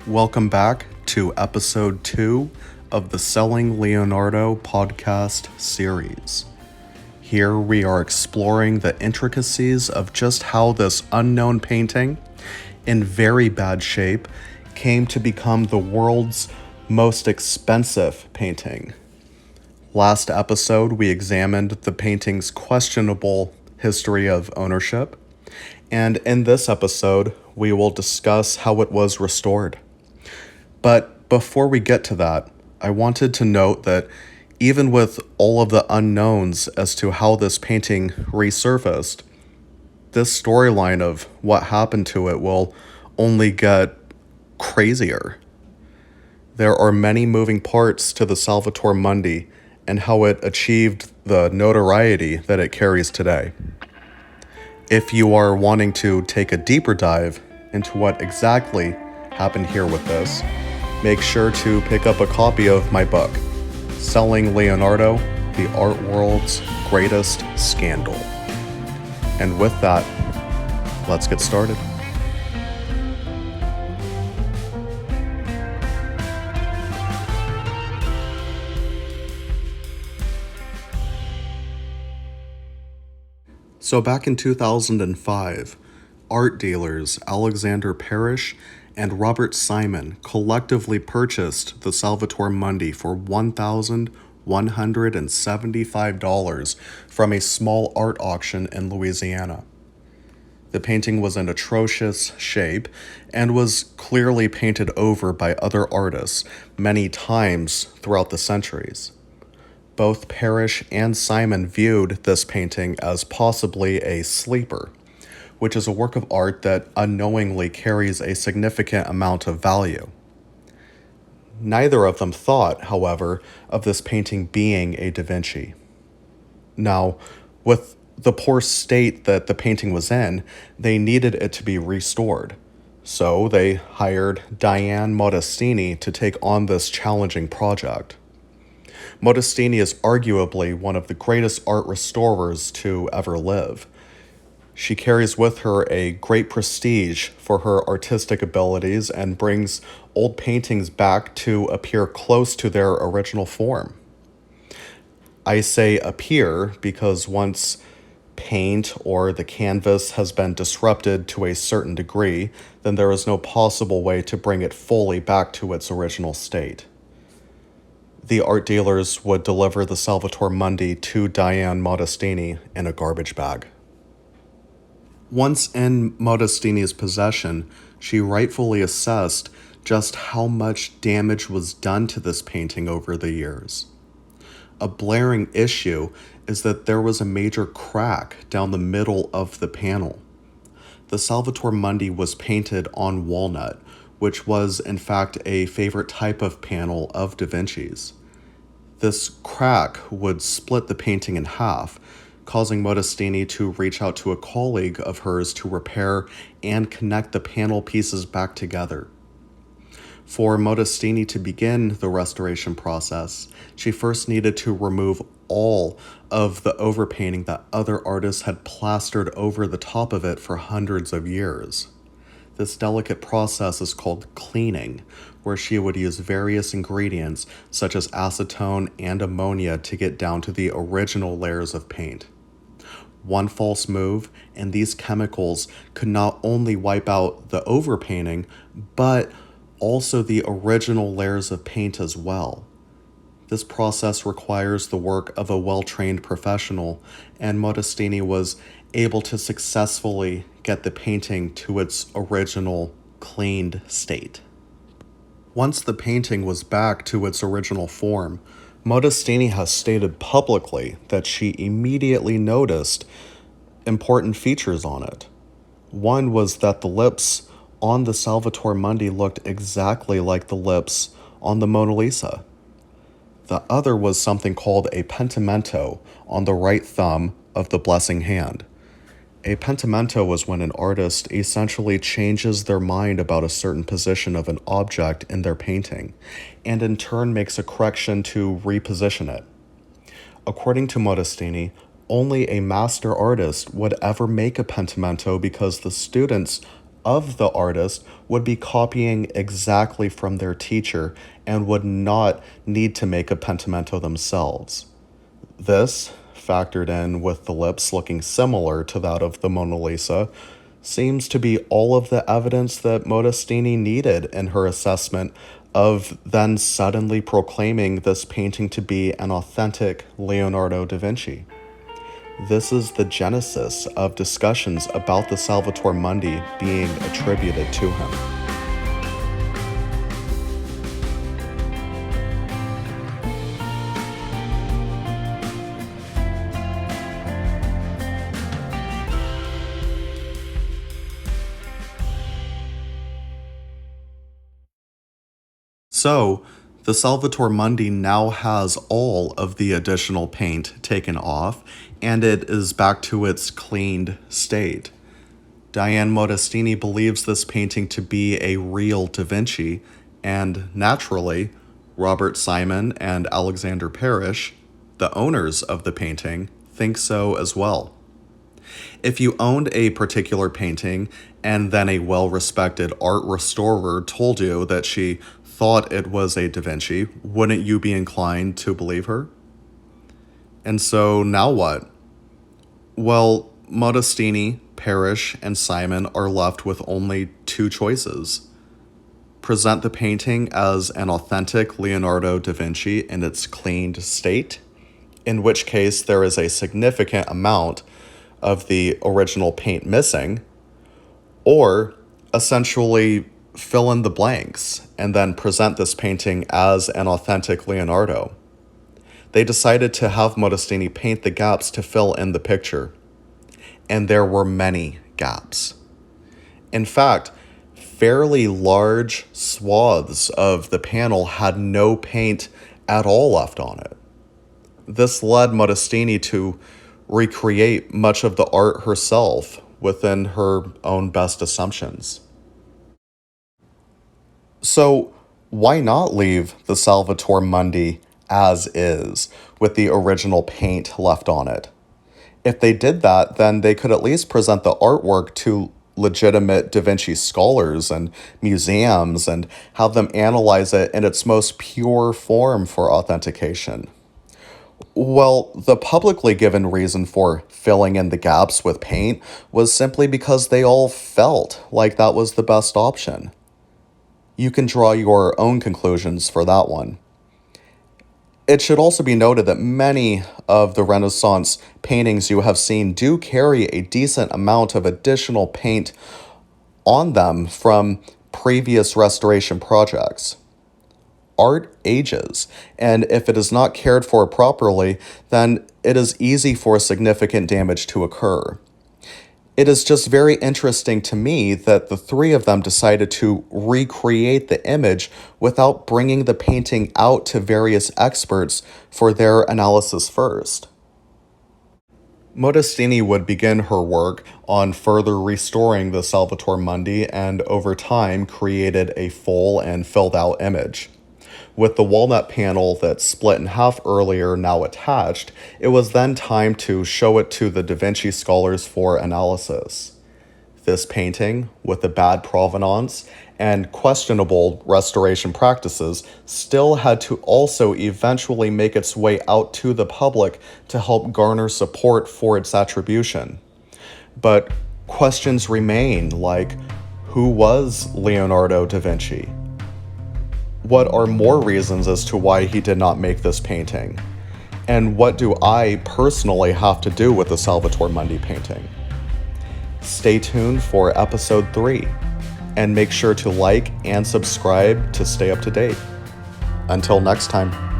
Welcome back to episode 2 of the Selling Leonardo podcast series. Here we are exploring the intricacies of just how this unknown painting, in very bad shape, came to become the world's most expensive painting. Last episode, we examined the painting's questionable history of ownership, and in this episode, we will discuss how it was restored. But before we get to that, I wanted to note that even with all of the unknowns as to how this painting resurfaced, this storyline of what happened to it will only get crazier. There are many moving parts to the Salvator Mundi and how it achieved the notoriety that it carries today. If you are wanting to take a deeper dive into what exactly happened here with this, make sure to pick up a copy of my book, Selling Leonardo, the Art World's Greatest Scandal. And with that, let's get started. So back in 2005, art dealers Alexander Parrish and Robert Simon collectively purchased the Salvator Mundi for $1,175 from a small art auction in Louisiana. The painting was in atrocious shape and was clearly painted over by other artists many times throughout the centuries. Both Parrish and Simon viewed this painting as possibly a sleeper, which is a work of art that unknowingly carries a significant amount of value. Neither of them thought, however, of this painting being a Da Vinci. Now, with the poor state that the painting was in, they needed it to be restored. So they hired Diane Modestini to take on this challenging project. Modestini is arguably one of the greatest art restorers to ever live. She carries with her a great prestige for her artistic abilities and brings old paintings back to appear close to their original form. I say appear because once paint or the canvas has been disrupted to a certain degree, then there is no possible way to bring it fully back to its original state. The art dealers would deliver the Salvator Mundi to Diane Modestini in a garbage bag. Once in Modestini's possession, she rightfully assessed just how much damage was done to this painting over the years. A blaring issue is that there was a major crack down the middle of the panel. The Salvator Mundi was painted on walnut, which was in fact a favorite type of panel of Da Vinci's. This crack would split the painting in half, causing Modestini to reach out to a colleague of hers to repair and connect the panel pieces back together. For Modestini to begin the restoration process, she first needed to remove all of the overpainting that other artists had plastered over the top of it for hundreds of years. This delicate process is called cleaning, where she would use various ingredients such as acetone and ammonia to get down to the original layers of paint. One false move, and these chemicals could not only wipe out the overpainting, but also the original layers of paint as well. This process requires the work of a well-trained professional, and Modestini was able to successfully get the painting to its original cleaned state. Once the painting was back to its original form, Modestini has stated publicly that she immediately noticed important features on it. One was that the lips on the Salvator Mundi looked exactly like the lips on the Mona Lisa. The other was something called a pentimento on the right thumb of the blessing hand. A pentimento was when an artist essentially changes their mind about a certain position of an object in their painting, and in turn makes a correction to reposition it. According to Modestini, only a master artist would ever make a pentimento because the students of the artist would be copying exactly from their teacher and would not need to make a pentimento themselves. This, factored in with the lips looking similar to that of the Mona Lisa, seems to be all of the evidence that Modestini needed in her assessment of then suddenly proclaiming this painting to be an authentic Leonardo da Vinci. This is the genesis of discussions about the Salvator Mundi being attributed to him. So, the Salvator Mundi now has all of the additional paint taken off, and it is back to its cleaned state. Diane Modestini believes this painting to be a real Da Vinci, and naturally, Robert Simon and Alexander Parrish, the owners of the painting, think so as well. If you owned a particular painting and then a well-respected art restorer told you that she thought it was a Da Vinci, wouldn't you be inclined to believe her? And so now what? Well, Modestini, Parrish, and Simon are left with only two choices. Present the painting as an authentic Leonardo da Vinci in its cleaned state, in which case there is a significant amount of the original paint missing, or essentially fill in the blanks and then present this painting as an authentic Leonardo. They decided to have Modestini paint the gaps to fill in the picture, and there were many gaps. In fact, fairly large swaths of the panel had no paint at all left on it. This led Modestini to recreate much of the art herself within her own best assumptions. So, why not leave the Salvator Mundi as is, with the original paint left on it? If they did that, then they could at least present the artwork to legitimate Da Vinci scholars and museums and have them analyze it in its most pure form for authentication. Well, the publicly given reason for filling in the gaps with paint was simply because they all felt like that was the best option. You can draw your own conclusions for that one. It should also be noted that many of the Renaissance paintings you have seen do carry a decent amount of additional paint on them from previous restoration projects. Art ages, and if it is not cared for properly, then it is easy for significant damage to occur. It is just very interesting to me that the three of them decided to recreate the image without bringing the painting out to various experts for their analysis first. Modestini would begin her work on further restoring the Salvator Mundi and over time created a full and filled out image. With the walnut panel that split in half earlier now attached, it was then time to show it to the Da Vinci scholars for analysis. This painting, with the bad provenance and questionable restoration practices, still had to also eventually make its way out to the public to help garner support for its attribution. But questions remain like, who was Leonardo da Vinci? What are more reasons as to why he did not make this painting? And what do I personally have to do with the Salvator Mundi painting? Stay tuned for episode 3, and make sure to like and subscribe to stay up to date. Until next time.